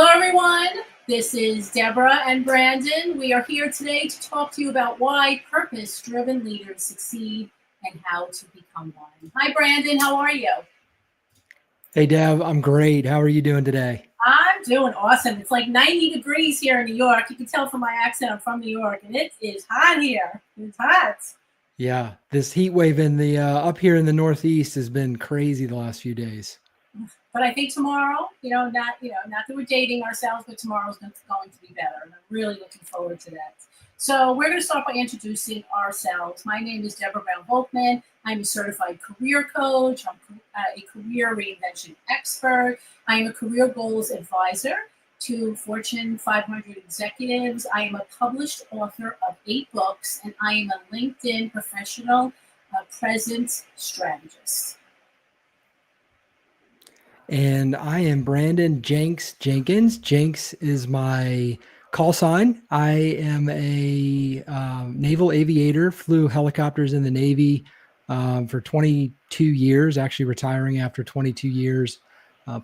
Hello, everyone. This is Deborah and Brandon. We are here today to talk to you about why purpose-driven leaders succeed and how to become one. Hi, Brandon. How are you? Hey, Deb, I'm great. How are you doing today? I'm doing awesome. It's like 90 degrees here in New York. You can tell from my accent I'm from New York, and it is hot here. It's hot. Yeah, this heat wave in the up here in the Northeast has been crazy the last few days. But I think tomorrow, not that we're dating ourselves, but tomorrow's going to be better. And I'm really looking forward to that. So we're going to start by introducing ourselves. My name is Deborah Brown-Volkman. I'm a certified career coach. I'm a career reinvention expert. I am a career goals advisor to Fortune 500 executives. I am a published author of 8 books, and I am a LinkedIn professional presence strategist. And I am Brandon Jenkins. Jenks is my call sign. I am a naval aviator, flew helicopters in the Navy for 22 years, actually retiring after 22 years,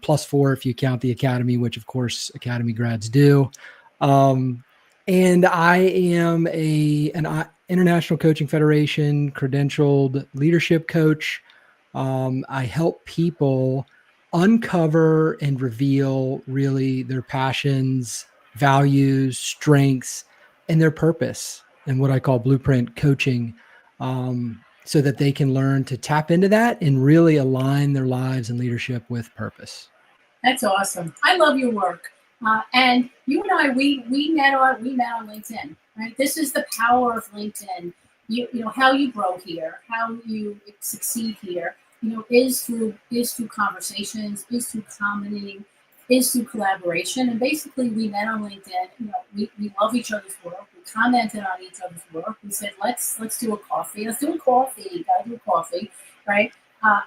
plus 4 if you count the academy, which of course academy grads do. And I am an International Coaching Federation credentialed leadership coach. I help people uncover and reveal really their passions, values, strengths, and their purpose, and what I call blueprint coaching, so that they can learn to tap into that and really align their lives and leadership with purpose. That's awesome. I love your work. And you and I, we met on LinkedIn, right? This is the power of LinkedIn. You know how you grow here, how you succeed here. Is through conversations, is through commenting, is through collaboration. And basically, we met on LinkedIn. We love each other's work. We commented on each other's work. We said, let's do a coffee. Let's do a coffee. Gotta do a coffee, right?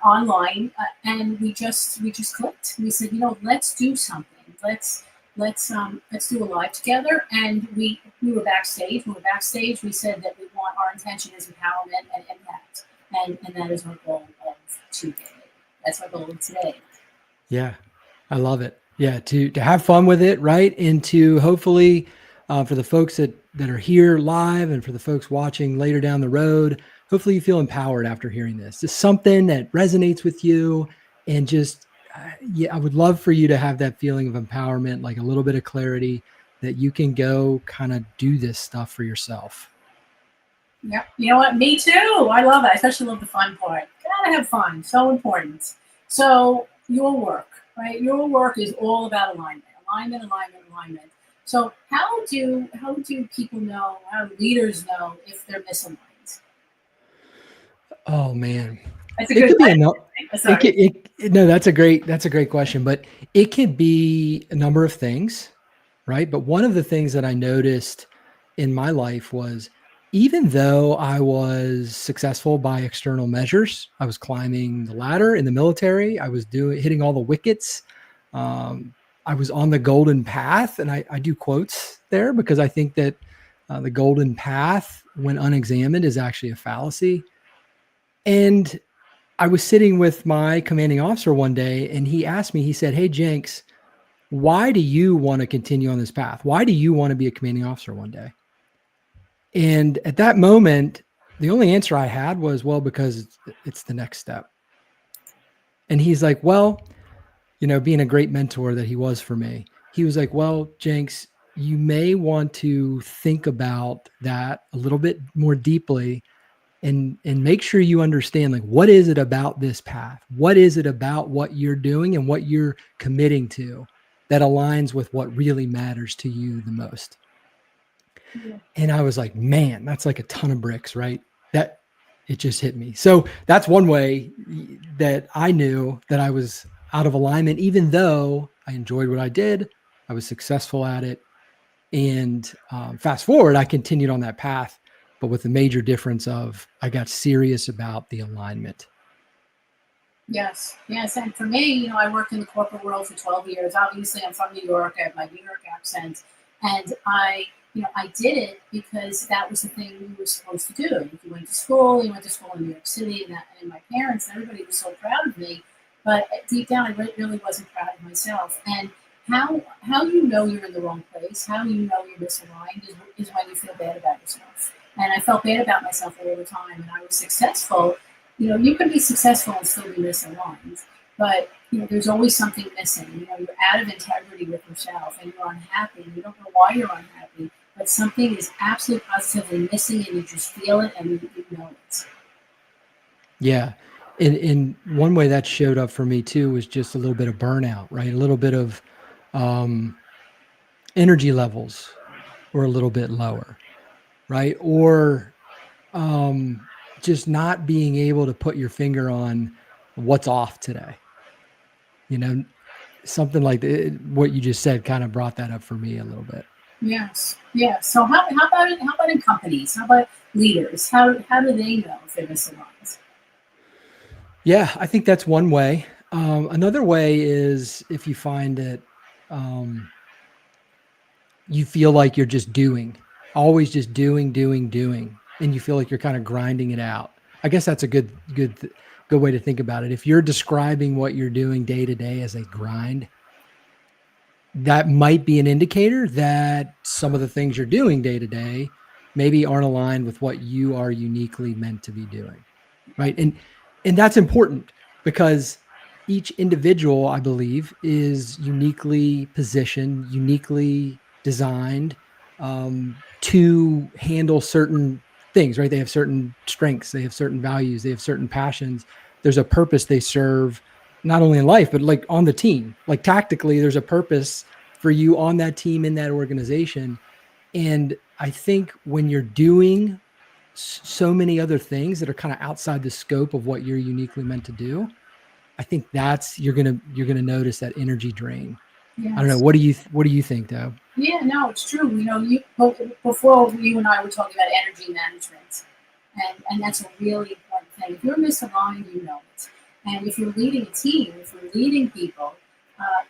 Online, and we just clicked. We said, let's do something. Let's do a live together. And we were backstage. We said that our intention is empowerment and impact, and that is our goal of today. That's our goal of today. Yeah, I love it. Yeah, to have fun with it, right? And to hopefully, for the folks that are here live and for the folks watching later down the road, hopefully you feel empowered after hearing this. It's something that resonates with you, and just, I would love for you to have that feeling of empowerment, like a little bit of clarity that you can go kind of do this stuff for yourself. Yeah, you know what? Me too. I love it. I especially love the fun part. Gotta have fun. So important. So your work, right? Your work is all about alignment. So how do people know? How do leaders know if they're misaligned? Oh man, That's a good question. No, that's a great question, but it could be a number of things, right? But one of the things that I noticed in my life was, even though I was successful by external measures, I was climbing the ladder in the military, I was hitting all the wickets, I was on the golden path, and I do quotes there because I think that the golden path, when unexamined, is actually a fallacy. And I was sitting with my commanding officer one day, and he asked me, he said, "Hey, Jenks, why do you want to continue on this path? Why do you want to be a commanding officer one day?" And at that moment, the only answer I had was, well, because it's the next step. And he's like, well, being a great mentor that he was for me, he was like, well, Jenks, you may want to think about that a little bit more deeply, and make sure you understand, like, what is it about this path? What is it about what you're doing and what you're committing to that aligns with what really matters to you the most? Yeah. And I was like, man, that's like a ton of bricks, right? That it just hit me. So that's one way that I knew that I was out of alignment, even though I enjoyed what I did, I was successful at it. And fast forward, I continued on that path, but with the major difference of I got serious about the alignment. Yes. And for me, I worked in the corporate world for 12 years. Obviously, I'm from New York. I have my New York accent. And I did it because that was the thing we were supposed to do. If you went to school in New York City, and my parents, everybody was so proud of me. But deep down, I really wasn't proud of myself. And how you know you're in the wrong place, how you know you're misaligned is when you feel bad about yourself. And I felt bad about myself all the time, and I was successful. You know, you can be successful and still be misaligned, but you know, there's always something missing. You know, you're out of integrity with yourself, and you're unhappy. And you don't know why you're unhappy, but something is absolutely positively missing, and you just feel it, and you know it. Yeah. In one way that showed up for me too was just a little bit of burnout, right? A little bit of um, energy levels were a little bit lower, right? Or um, just not being able to put your finger on what's off today. You know, something like what you just said kind of brought that up for me a little bit. Yes, yes. So how about it? How about in companies? How about leaders? How do they know if they're misaligned? Yeah, I think that's one way. Another way is if you find that um, you feel like you're just doing, always just doing, and you feel like you're kind of grinding it out. I guess that's a good way to think about it. If you're describing what you're doing day to day as a grind, that might be an indicator that some of the things you're doing day to day maybe aren't aligned with what you are uniquely meant to be doing, right? And that's important because each individual, I believe, is uniquely positioned, uniquely designed to handle certain things, right? They have certain strengths, they have certain values, they have certain passions. There's a purpose they serve, not only in life, but like on the team. Like tactically, there's a purpose for you on that team, in that organization. And I think when you're doing so many other things that are kind of outside the scope of what you're uniquely meant to do, I think that's you're gonna notice that energy drain. I don't know. Yes. What do you think, Deb? Yeah, no, it's true. You know, before you and I were talking about energy management, and that's a really important thing. If you're misaligned, you know it. And if you're leading a team, if you're leading people,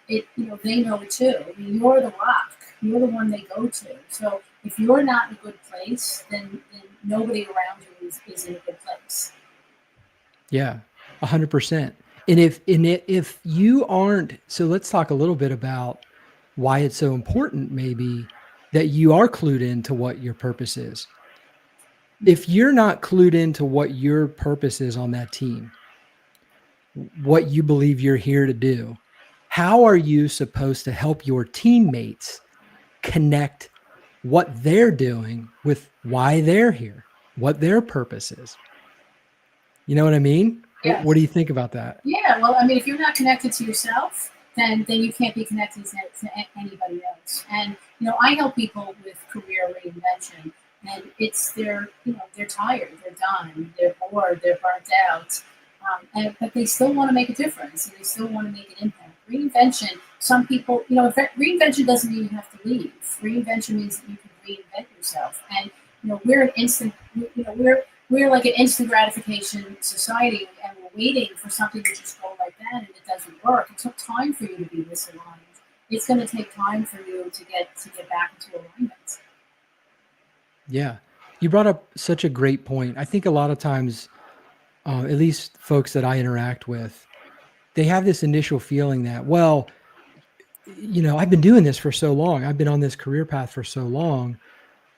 they know it too. I mean, you're the rock. You're the one they go to. So if you're not in a good place, then nobody around you is in a good place. Yeah, 100%. And if you aren't, so let's talk a little bit about why it's so important, maybe that you are clued into what your purpose is. If you're not clued into what your purpose is on that team, what you believe you're here to do, how are you supposed to help your teammates connect what they're doing with why they're here, what their purpose is? You know what I mean? What Yes. do you think about that? Yeah, well, I mean, if you're not connected to yourself, then you can't be connected to anybody else. And you know, I help people with career reinvention, and it's they're tired, they're done, they're bored, they're burnt out, but they still want to make a difference, and they still want to make an impact. Reinvention. Some people, you know, reinvention doesn't mean you have to leave. Reinvention means that you can reinvent yourself, and you know, we're like an instant gratification society, and we're waiting for something to just go like that, and it doesn't work. It took time for you to be misaligned. It's going to take time for you to get back into alignment. Yeah. You brought up such a great point. I think a lot of times, at least folks that I interact with, they have this initial feeling that, well, I've been doing this for so long. I've been on this career path for so long.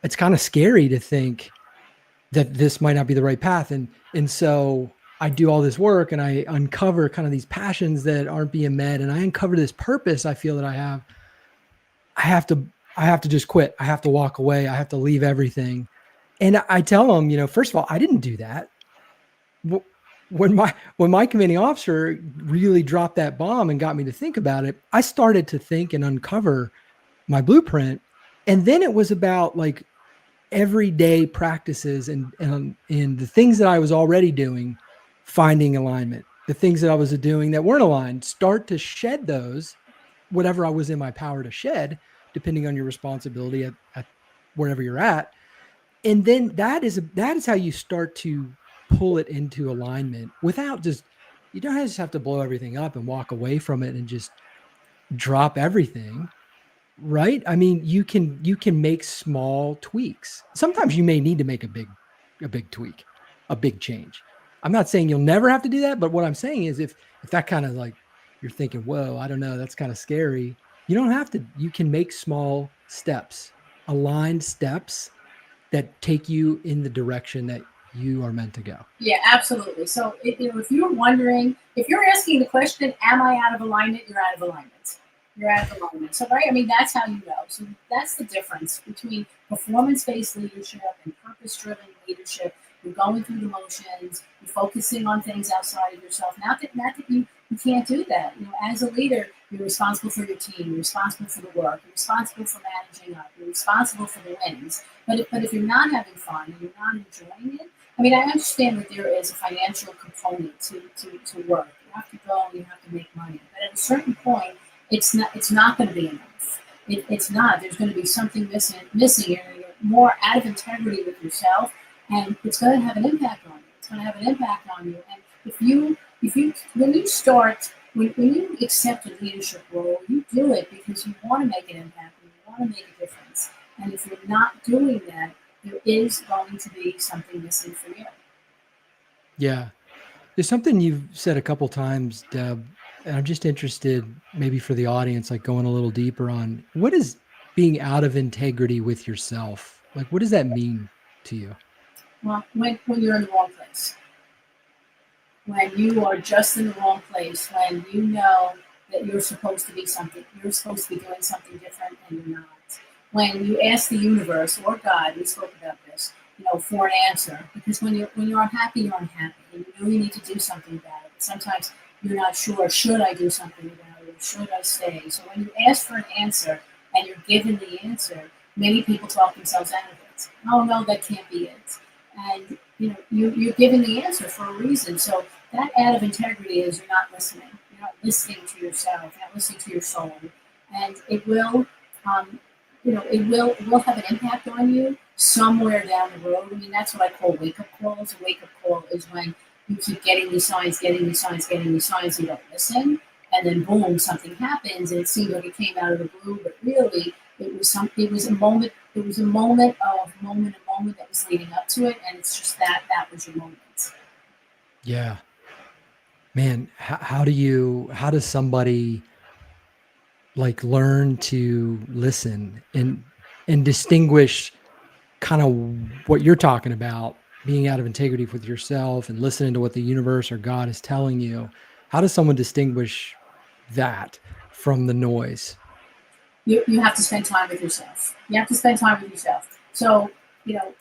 It's kind of scary to think that this might not be the right path. And so I do all this work and I uncover kind of these passions that aren't being met. And I uncover this purpose I feel that I have. I have to just quit. I have to walk away. I have to leave everything. And I tell them, first of all, I didn't do that. When my commanding officer really dropped that bomb and got me to think about it, I started to think and uncover my blueprint. And then it was about like everyday practices and the things that I was already doing, finding alignment, the things that I was doing that weren't aligned, start to shed those, whatever I was in my power to shed, depending on your responsibility at wherever you're at. And then that is how you start to pull it into alignment without you don't just have to blow everything up and walk away from it and just drop everything. Right? I mean, you can make small tweaks. Sometimes you may need to make a big tweak, a big change. I'm not saying you'll never have to do that, but what I'm saying is if that kind of like you're thinking, whoa, I don't know, that's kind of scary. You don't have to, you can make small steps, aligned steps that take you in the direction that you are meant to go. Yeah, absolutely. So, if you're wondering, if you're asking the question, "Am I out of alignment?" You're out of alignment. You're out of alignment. So, right, I mean, that's how you know. So, that's the difference between performance-based leadership and purpose-driven leadership. You're going through the motions. You're focusing on things outside of yourself. Not that you can't do that. As a leader, you're responsible for your team. You're responsible for the work. You're responsible for managing up. You're responsible for the wins. But if you're not having fun and you're not enjoying it, I mean, I understand that there is a financial component to work. You have to go and you have to make money. But at a certain point, it's not going to be enough. It's not. There's going to be something missing. You're more out of integrity with yourself, and it's going to have an impact on you. It's going to have an impact on you. And when you accept a leadership role, you do it because you want to make an impact and you want to make a difference. And if you're not doing that, there is going to be something missing for you. Yeah. There's something you've said a couple times, Deb, and I'm just interested, maybe for the audience, like going a little deeper on what is being out of integrity with yourself? Like, what does that mean to you? Well, when you're in the wrong place, when you are just in the wrong place, when you know that you're supposed to be something, you're supposed to be doing something different and you're not. When you ask the universe or God, we spoke about this, for an answer, because when you're unhappy, you're unhappy, and you know you need to do something about it. But sometimes you're not sure, should I do something about it, or should I stay? So when you ask for an answer and you're given the answer, many people talk themselves out of it. Oh no, that can't be it. And you're given the answer for a reason. So that out of integrity is you're not listening. You're not listening to yourself. You're not listening to your soul, and it will. It will have an impact on you somewhere down the road. I mean, that's what I call wake up calls. A wake up call is when you keep getting these signs, getting these signs, getting these signs, you don't listen, and then boom, something happens, and it seemed like it came out of the blue, but really it was a moment. It was a moment that was leading up to it, and it's just that was your moment. Yeah. Man, how does somebody like learn to listen and distinguish kind of what you're talking about, being out of integrity with yourself and listening to what the universe or God is telling you? How does someone distinguish that from the noise? You have to spend time with yourself. You have to spend time with yourself. So you know,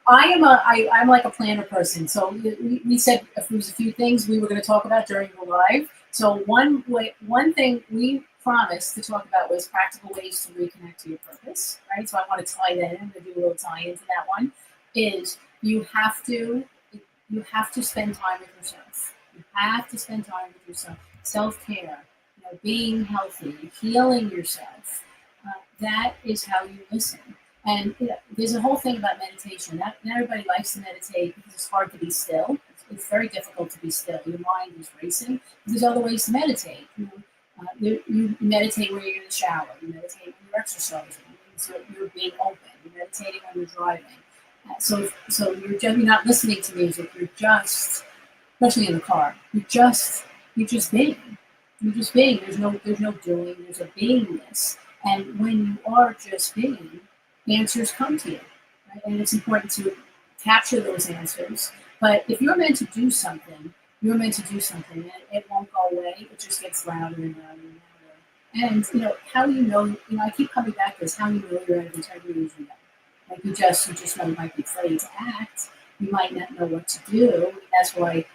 I'm like a planner person. So we said if there was a few things we were going to talk about during the live. So one thing we promised to talk about was practical ways to reconnect to your purpose, right? So I want to tie that in. I'm going to do a little tie into that one. Is you have to spend time with yourself. You have to spend time with yourself. Self-care, being healthy, healing yourself. That is how you listen. And there's a whole thing about meditation. Not everybody likes to meditate because it's hard to be still. It's very difficult to be still. Your mind is racing. There's other ways to meditate. You meditate when you're in the shower. You meditate when you're exercising. So you're being open. You're meditating when you're driving. So you're not listening to music. You're just, especially in the car. You're just being. You're just being. There's no doing. There's a beingness. And when you are just being, answers come to you. Right? And it's important to capture those answers. But if you're meant to do something, you're meant to do something, and it won't go away. It just gets louder and louder and louder. And how you know. I keep coming back to this. How you know you're out of integrity is like you just know you might be afraid to act. You might not know what to do. That's why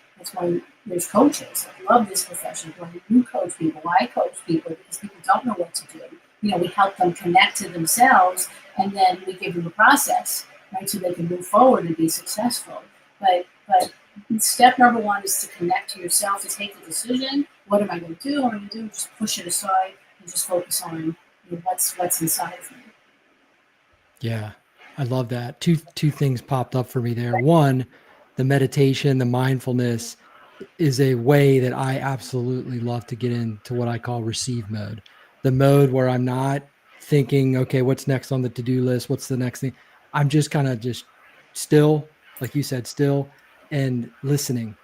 there's coaches. I love this profession. When you coach people, I coach people because people don't know what to do. We help them connect to themselves, and then we give them a process, right, so they can move forward and be successful. But step number one is to connect to yourself, to take the decision. What am I going to do? What am I going to do? Just push it aside and just focus on what's inside of me. Yeah, I love that. Two things popped up for me there. One, the meditation, the mindfulness is a way that I absolutely love to get into what I call receive mode. The mode where I'm not thinking, okay, what's next on the to-do list? What's the next thing? I'm just kind of just still, like you said, still and listening,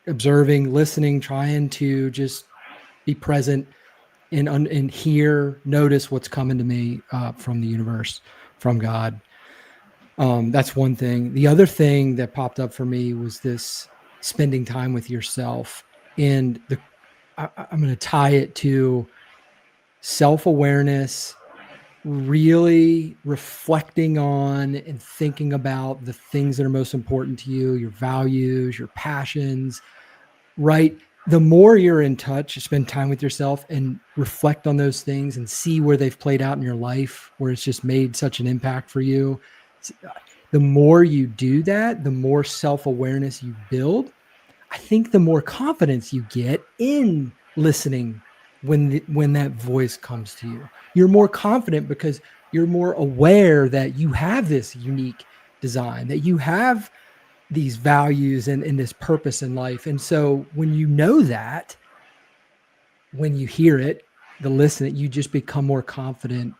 observing, listening, trying to just be present and hear, notice what's coming to me from the universe, from God. That's one thing. The other thing that popped up for me was this spending time with yourself. And I'm going to tie it to self-awareness, really reflecting on and thinking about the things that are most important to you, your values, your passions, right? The more you're in touch, spend time with yourself and reflect on those things and see where they've played out in your life, where it's just made such an impact for you. The more you do that, the more self-awareness you build. I think the more confidence you get in listening when that voice comes to you. You're more confident because you're more aware that you have this unique design, that you have these values and this purpose in life. And so when you know that, when you hear it, the listening, you just become more confident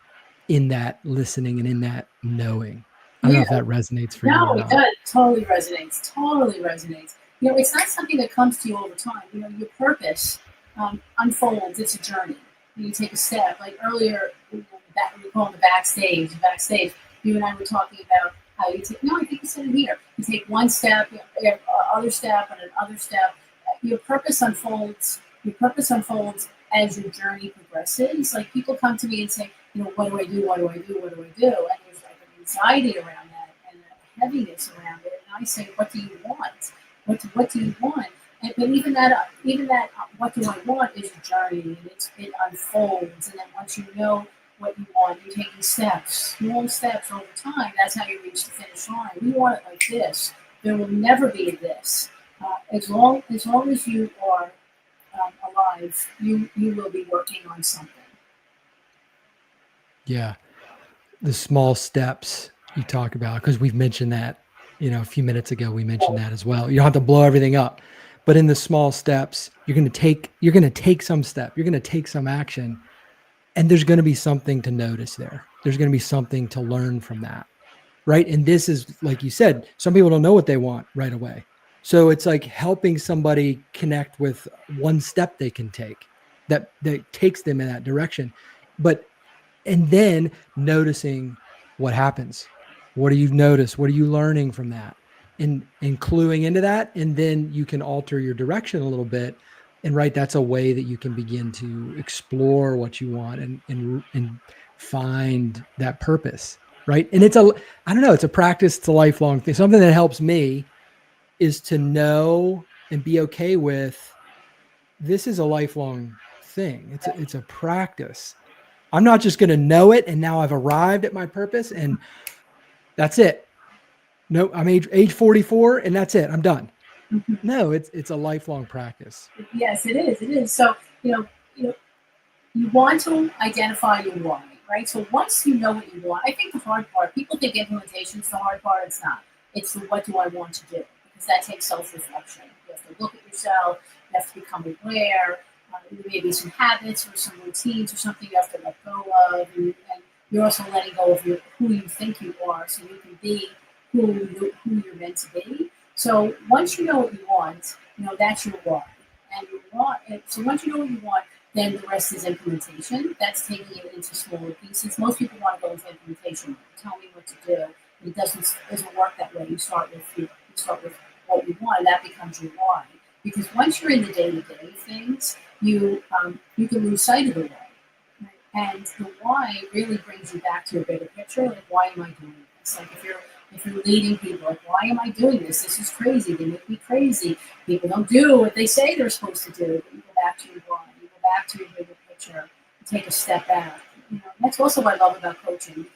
in that listening and in that knowing. I don't know Yeah. if that resonates for you No, or it not. does. Totally resonates. Totally resonates. It's not something that comes to you over time. Your purpose unfolds. It's a journey. You take a step. Like earlier, that we call it the backstage. Backstage, you and I were talking about how you take. No, I think you said it here. You take one step, you have other step, and another step. Your purpose unfolds. Your purpose unfolds as your journey progresses. Like people come to me and say, what do I do? What do I do? What do I do? And there's like an anxiety around that and a heaviness around it. And I say, what do you want? What do you want? But even that, what do I want is a journey, and it unfolds. And then once you know what you want, you're taking steps, small steps over time. That's how you reach the finish line. We want it like this. There will never be a this. As long as you are alive, you will be working on something. Yeah. The small steps you talk about, because we've mentioned that, a few minutes ago, we mentioned that as well. You don't have to blow everything up, but in the small steps, you're going to take some step, you're going to take some action, and there's going to be something to notice there. There's going to be something to learn from that. Right. And this is, like you said, some people don't know what they want right away. So it's like helping somebody connect with one step they can take that takes them in that direction. And then noticing what happens. What do you notice? What are you learning from that? And cluing into that. And then you can alter your direction a little bit. And right, that's a way that you can begin to explore what you want and find that purpose. Right. And I don't know, it's a practice, it's a lifelong thing. Something that helps me is to know and be okay with, this is a lifelong thing. It's a practice. I'm not just going to know it and now I've arrived at my purpose and that's it. No, I'm age 44 and that's it. I'm done. Mm-hmm. No, it's a lifelong practice. Yes, it is. It is. So you want to identify your why, right? So once you know what you want, I think the hard part, people think implementation is the hard part. It's not. It's the what do I want to do? Because that takes self-reflection. You have to look at yourself. You have to become aware. There may be some habits or some routines or something you have to let go of. And you're also letting go of who you think you are so you can be who you're meant to be. So once you know what you want, that's your why. And your why. So once you know what you want, then the rest is implementation. That's taking it into smaller pieces. Most people want to go into implementation. Tell me what to do. It doesn't work that way. You start with what you want, and that becomes your why. Because once you're in the day-to-day things, you can lose sight of the why. Right? And the why really brings you back to a bigger picture. Like, why am I doing this? Like if you're leading people, like, why am I doing this? This is crazy. They make me crazy. People don't do what they say they're supposed to do. But you go back to your why. Back to your bigger picture, take a step back. That's also what I love about coaching,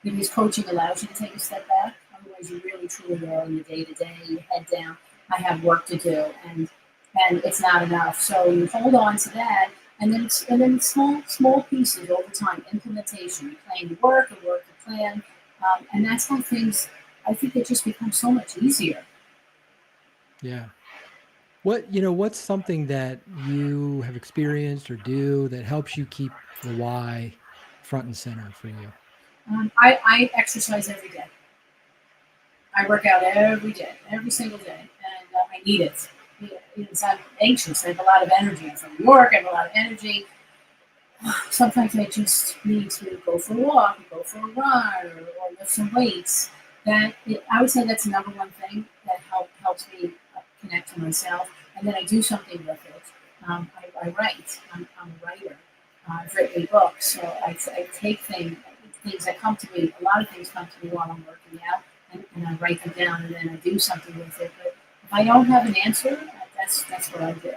because coaching allows you to take a step back. Otherwise, you really truly are in the day to day. You head down. I have work to do, and it's not enough. So you hold on to that, and then small pieces over time. Implementation. You plan your work and work the plan, and that's how things. I think it just becomes so much easier. Yeah. What's something that you have experienced or do that helps you keep the why front and center for you? I exercise every day. I work out every day, every single day, and I need it. I'm anxious. I have a lot of energy. I'm from New York. I have a lot of energy. sometimes I just need to go for a walk, or go for a run, or lift some weights. I would say that's the number one thing that helps me connect to myself, and then I do something with it. I write. I'm a writer. I've written a book, so I take things that come to me. A lot of things come to me while I'm working out, and I write them down, and then I do something with it. But if I don't have an answer, that's what I do.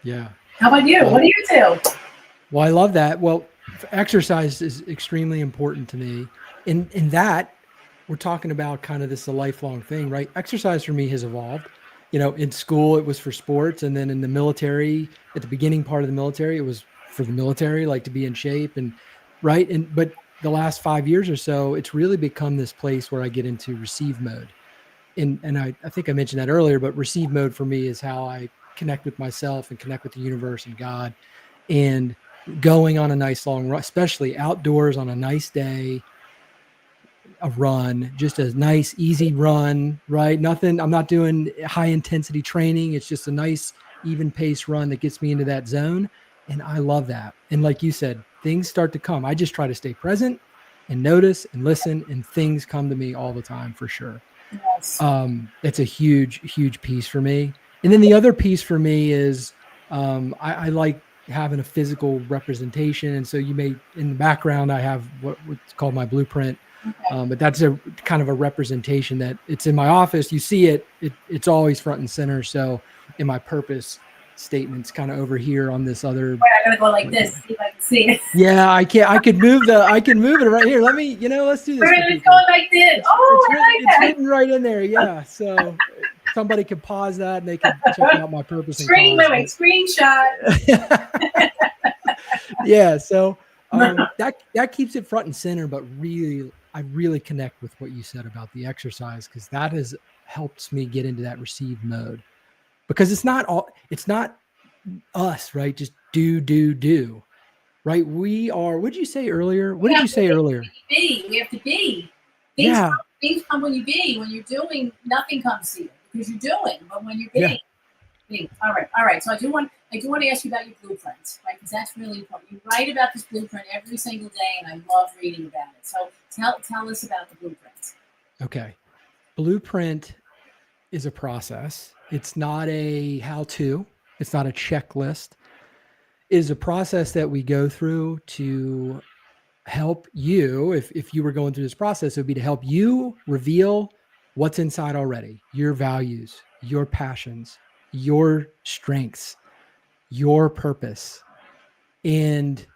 Yeah. How about you? What Well, do you do? well, I love that. Well, exercise is extremely important to me. In that, we're talking about kind of this a lifelong thing, right? Exercise for me has evolved. In school it was for sports, and then in the military, at the beginning part of the military, it was for the military, like to be in shape and right. But the last 5 years or so, it's really become this place where I get into receive mode. And I think I mentioned that earlier, but receive mode for me is how I connect with myself and connect with the universe and God. And going on a nice long run, especially outdoors on a nice day, a run, just a nice, easy run, right? Nothing, I'm not doing high intensity training. It's just a nice, even pace run that gets me into that zone. And I love that. And like you said, things start to come. I just try to stay present and notice and listen, and things come to me all the time for sure. Yes. It's a huge, huge piece for me. And then the other piece for me is I like having a physical representation. And so you may, in the background, I have what's called my blueprint. Okay. But that's a kind of a representation that it's in my office. You see it's always front and center. So in my purpose statements, kind of over here on this other. Wait, I'm gonna go like this, see if I can see it. Yeah, I can't. I can move it right here. Let's do this. It's going like this. Oh, I like It's that. written right in there. Yeah. So somebody can pause that and they can check out my purpose. Screenshot. Yeah. So that keeps it front and center, but really, I really connect with what you said about the exercise, because that has helped me get into that receive mode, because it's not us, right? Just do. Right. We are, what did you say earlier? What did you say earlier? We have to be. Yeah. Things come when you be. When you're doing, nothing comes to you because you're doing. But when you're being, be. All right. So I do want to ask you about your blueprints, right? Because that's really important. You write about this blueprint every single day, and I love reading about it. So tell us about the blueprint. Okay. Blueprint is a process. It's not a how-to. It's not a checklist. It is a process that we go through to help you. If you were going through this process, it would be to help you reveal what's inside already, your values, your passions, your strengths, your purpose, and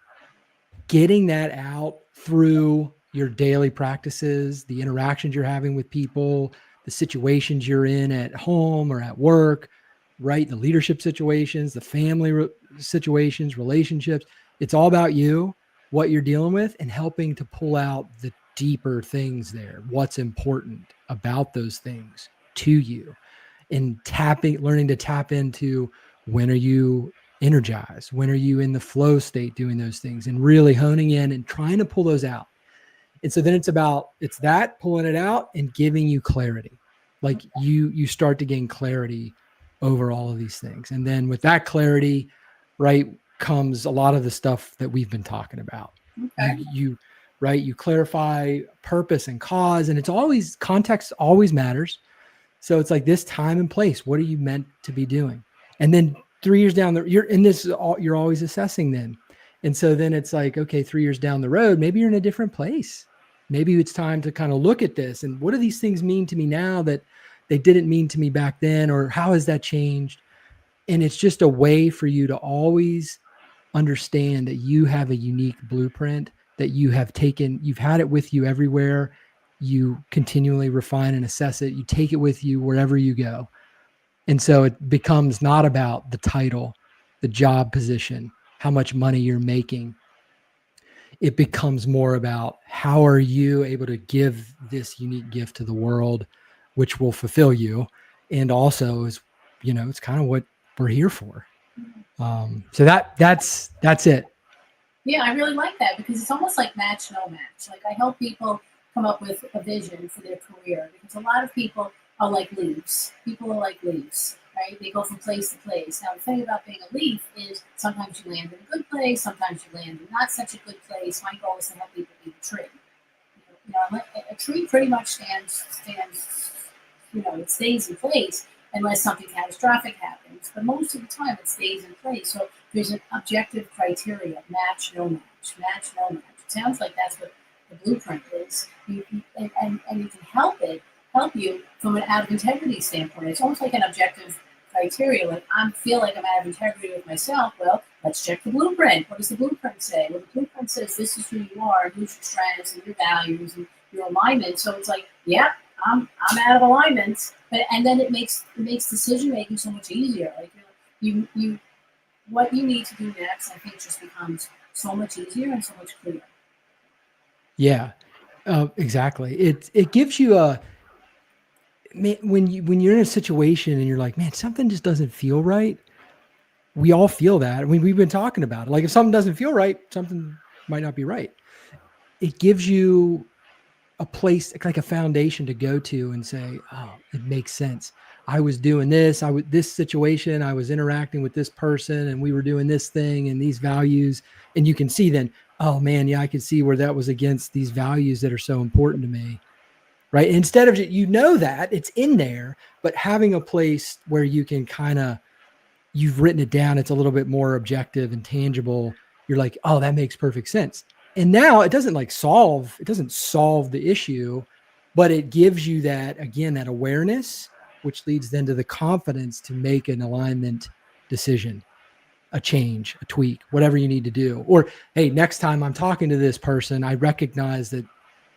getting that out through your daily practices, the interactions you're having with people, the situations you're in at home or at work, right? The leadership situations, the family situations, relationships. It's all about you, what you're dealing with, and helping to pull out the deeper things there. What's important about those things to you, and learning to tap into, when are you energized? When are you in the flow state doing those things, and really honing in and trying to pull those out. And so then it's that pulling it out and giving you clarity. Like you start to gain clarity over all of these things. And then with that clarity, right, comes a lot of the stuff that we've been talking about. Okay. You clarify purpose and cause, and it's always, context always matters. So it's like this time and place. What are you meant to be doing? And then 3 years down you're in this, you're always assessing then. And so then it's like, okay, 3 years down the road, maybe you're in a different place. Maybe it's time to kind of look at this, and what do these things mean to me now that they didn't mean to me back then, or how has that changed? And it's just a way for you to always understand that you have a unique blueprint that you've had it with you everywhere. You continually refine and assess it. You take it with you wherever you go. And so it becomes not about the title, the job position, how much money you're making. It becomes more about, how are you able to give this unique gift to the world, which will fulfill you. And also is, it's kind of what we're here for. So that's it. Yeah, I really like that because it's almost like match, no match. Like I help people come up with a vision for their career because a lot of people are like leaves. People are like leaves, right? They go from place to place. Now, the thing about being a leaf is sometimes you land in a good place, sometimes you land in not such a good place. My goal is to help people be a tree. A tree pretty much stands, it stays in place unless something catastrophic happens. But most of the time, it stays in place. So there's an objective criteria: match, no match, match, no match. It sounds like that's what the blueprint is. And you can help you from an out of integrity standpoint. It's almost like an objective criteria. Like I feel like I'm out of integrity with myself. Well, let's check the blueprint. What does the blueprint say? Well, the blueprint says this is who you are, and who's your strengths and your values and your alignment. So it's like, yeah, I'm out of alignment. And then it makes decision making so much easier. Like you what you need to do next, I think, just becomes so much easier and so much clearer. Yeah, exactly. It gives you when you're in a situation and you're like, man, something just doesn't feel right. We all feel that. I mean, we've been talking about it. Like if something doesn't feel right, something might not be right. It gives you a place, like a foundation to go to and say, oh, it makes sense. I was doing this. This situation, I was interacting with this person and we were doing this thing and these values. And you can see then, oh man, yeah, I can see where that was against these values that are so important to me. Right. Instead of, that it's in there, but having a place where you can you've written it down. It's a little bit more objective and tangible. You're like, oh, that makes perfect sense. And now it doesn't solve the issue, but it gives you that awareness, which leads then to the confidence to make an alignment decision, a change, a tweak, whatever you need to do. Or, hey, next time I'm talking to this person, I recognize that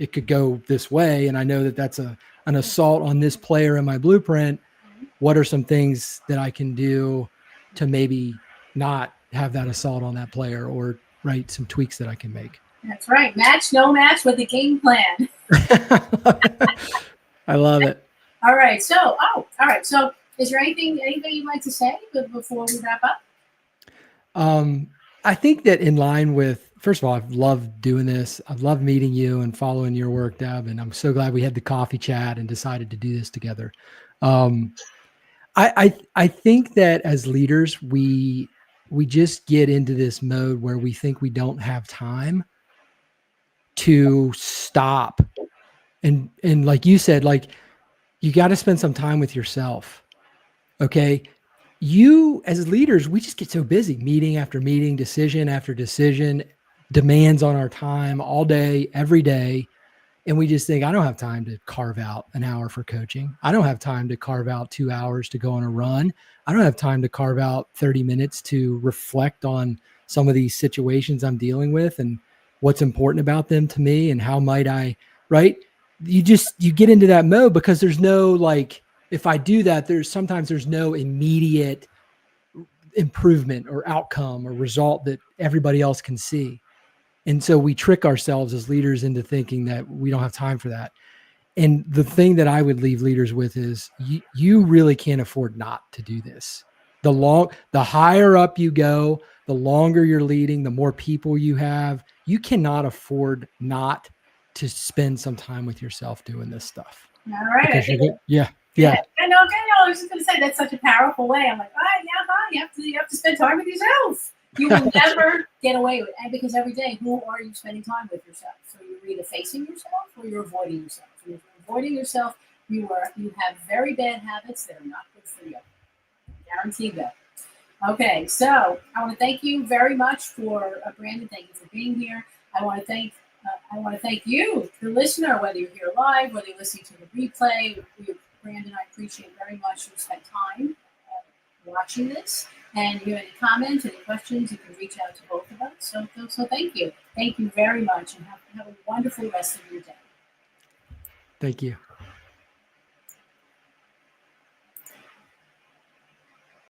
it could go this way. And I know that that's an assault on this player in my blueprint. What are some things that I can do to maybe not have that assault on that player, or some tweaks that I can make? That's right. Match, no match with the game plan. I love it. All right. So, is there anything you'd like to say before we wrap up? I think that in line with, first of all, I've loved doing this. I've loved meeting you and following your work, Deb, and I'm so glad we had the coffee chat and decided to do this together. I think that as leaders, we just get into this mode where we think we don't have time to stop. And like you said, you got to spend some time with yourself. Okay. You as leaders, we just get so busy, meeting after meeting, decision after decision, demands on our time all day, every day. And we just think, I don't have time to carve out an hour for coaching. I don't have time to carve out 2 hours to go on a run. I don't have time to carve out 30 minutes to reflect on some of these situations I'm dealing with and what's important about them to me and how might I, right? You get into that mode because there's no, if I do that, sometimes there's no immediate improvement or outcome or result that everybody else can see. And so we trick ourselves as leaders into thinking that we don't have time for that. And the thing that I would leave leaders with is you really can't afford not to do this. The higher up you go, the longer you're leading, the more people you have, you cannot afford not to spend some time with yourself doing this stuff. All right. Yeah. I know. I was just going to say that's such a powerful way. I'm like, you have to spend time with yourself. You will never get away with it. And because every day, who are you spending time with yourself? So you're either facing yourself or you're avoiding yourself. And if you're avoiding yourself, you have very bad habits that are not good for you. Guaranteed that. Okay, so I want to thank you very much for Brandon. Thank you for being here. I want to thank you, the listener, whether you're here live, whether you're listening to the replay. Brandon, I appreciate very much you spent time watching this. And if you have any comments, any questions, you can reach out to both of us. So thank you. Thank you very much, and have a wonderful rest of your day. Thank you.